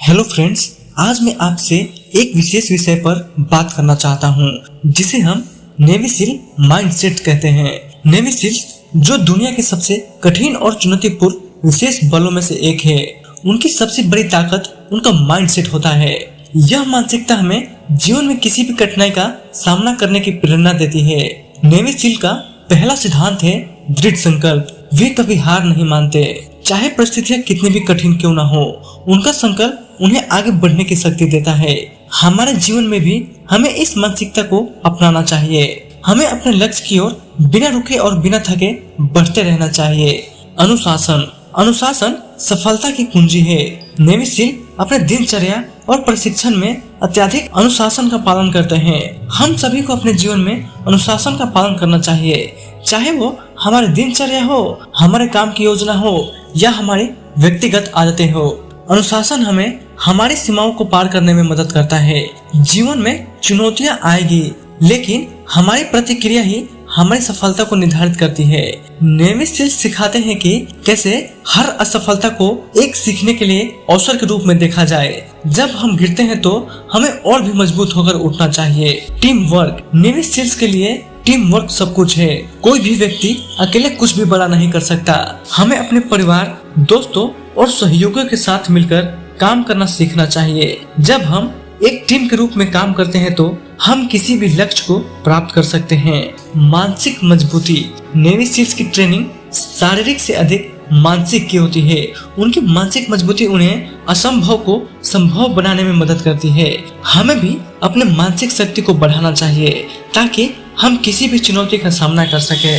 Hello friends, आज मैं आपसे एक विशेष विषय पर बात करना चाहता हूं, जिसे हम नेवी सील माइंडसेट कहते हैं। नेवी सील्स जो दुनिया के सबसे कठिन और चुनौतीपूर्ण विशेष बलों में से एक है, उनकी सबसे बड़ी ताकत उनका माइंडसेट होता है। यह मानसिकता हमें जीवन में किसी भी कठिनाई का सामना करने की प्रेरणा देती है। नेवी सील का पहला सिद्धांत है दृढ़ संकल्प। वे कभी हार नहीं मानते, चाहे परिस्थितियां कितनी भी कठिन क्यों ना हो। उनका संकल्प उन्हें आगे बढ़ने की शक्ति देता है। हमारे जीवन में भी हमें इस मानसिकता को अपनाना चाहिए। हमें अपने लक्ष्य की ओर बिना रुके और बिना थके बढ़ते रहना चाहिए। अनुशासन सफलता की कुंजी है। नेवी सील अपने दिनचर्या और प्रशिक्षण में अत्यधिक अनुशासन का पालन करते हैं। हम सभी को अपने जीवन में अनुशासन का पालन करना चाहिए, चाहे वो हमारे दिनचर्या हो, हमारे काम की योजना हो या हमारी व्यक्तिगत आदतें हो। अनुशासन हमें हमारी सीमाओं को पार करने में मदद करता है। जीवन में चुनौतियां आएगी, लेकिन हमारी प्रतिक्रिया ही हमारी सफलता को निर्धारित करती है। नेवी सील सिखाते हैं कि कैसे हर असफलता को एक सीखने के लिए अवसर के रूप में देखा जाए। जब हम गिरते हैं तो हमें और भी मजबूत होकर उठना चाहिए। Team work. नेवी सील्स के लिए टीम वर्क सब कुछ है। कोई भी व्यक्ति अकेले कुछ भी बड़ा नहीं कर सकता। हमें अपने परिवार, दोस्तों और सहयोगियों के साथ मिलकर काम करना सीखना चाहिए। जब हम एक टीम के रूप में काम करते हैं तो हम किसी भी लक्ष्य को प्राप्त कर सकते हैं। मानसिक मजबूती। नेवी सील्स की ट्रेनिंग शारीरिक से अधिक मानसिक की होती है। उनकी मानसिक मजबूती उन्हें असंभव को संभव बनाने में मदद करती है। हमें भी अपने मानसिक शक्ति को बढ़ाना चाहिए ताकि हम किसी भी चुनौती का सामना कर सके।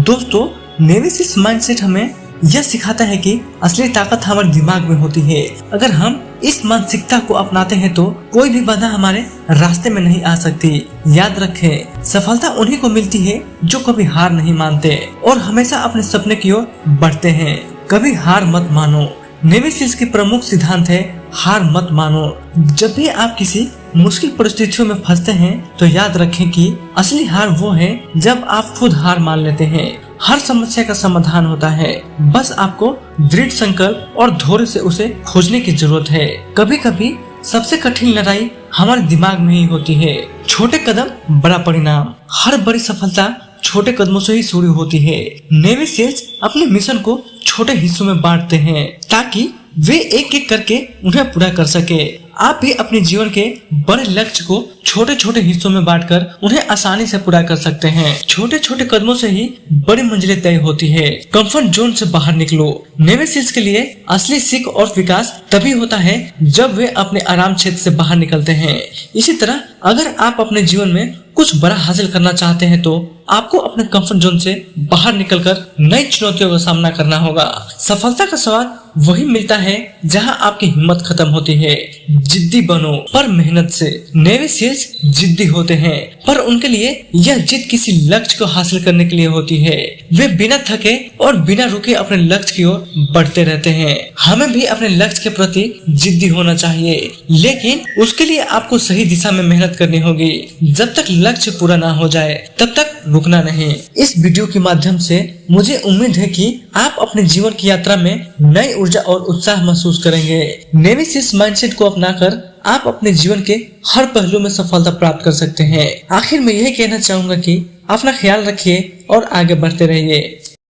दोस्तों, नेवी सील्स माइंडसेट हमें यह सिखाता है कि असली ताकत हमारे दिमाग में होती है। अगर हम इस मानसिकता को अपनाते हैं तो कोई भी बाधा हमारे रास्ते में नहीं आ सकती। याद रखें, सफलता उन्हीं को मिलती है जो कभी हार नहीं मानते और हमेशा अपने सपने की ओर बढ़ते हैं। कभी हार मत मानो। नेवी सील्स की प्रमुख सिद्धांत है हार मत मानो। जब भी आप किसी मुश्किल परिस्थितियों में फंसते हैं तो याद रखें कि असली हार वो है जब आप खुद हार मान लेते हैं। हर समस्या का समाधान होता है, बस आपको दृढ़ संकल्प और धैर्य से उसे खोजने की जरूरत है। कभी कभी सबसे कठिन लड़ाई हमारे दिमाग में ही होती है। छोटे कदम बड़ा परिणाम। हर बड़ी सफलता छोटे कदमों से ही शुरू होती है। नेवी सील्स अपने मिशन को छोटे हिस्सों में बांटते हैं ताकि वे एक एक करके उन्हें पूरा कर सके। आप भी अपने जीवन के बड़े लक्ष्य को छोटे छोटे हिस्सों में बांटकर उन्हें आसानी से पूरा कर सकते हैं। छोटे छोटे कदमों से ही बड़ी मंजिलें तय होती है। कंफर्ट जोन से बाहर निकलो। नेवी सील्स के लिए असली सीख और विकास तभी होता है जब वे अपने आराम क्षेत्र से बाहर निकलते हैं। इसी तरह अगर आप अपने जीवन में कुछ बड़ा हासिल करना चाहते हैं तो आपको अपने कंफर्ट जोन से बाहर निकलकर नई चुनौतियों का सामना करना होगा। सफलता का स्वाद वही मिलता है जहां आपकी हिम्मत खत्म होती है। जिद्दी बनो पर मेहनत से। नेवी सील्स जिद्दी होते हैं, पर उनके लिए यह जिद किसी लक्ष्य को हासिल करने के लिए होती है। वे बिना थके और बिना रुके अपने लक्ष्य की ओर बढ़ते रहते हैं। हमें भी अपने लक्ष्य के प्रति जिद्दी होना चाहिए, लेकिन उसके लिए आपको सही दिशा में मेहनत करनी होगी। जब तक लक्ष्य पूरा ना हो जाए तब तक रुकना नहीं। इस वीडियो के माध्यम से मुझे उम्मीद है कि आप अपने जीवन की यात्रा में नई ऊर्जा और उत्साह महसूस करेंगे। नेवी सील्स माइंडसेट को अपनाकर आप अपने जीवन के हर पहलू में सफलता प्राप्त कर सकते हैं। आखिर में यही कहना चाहूंगा कि अपना ख्याल रखिए और आगे बढ़ते रहिए।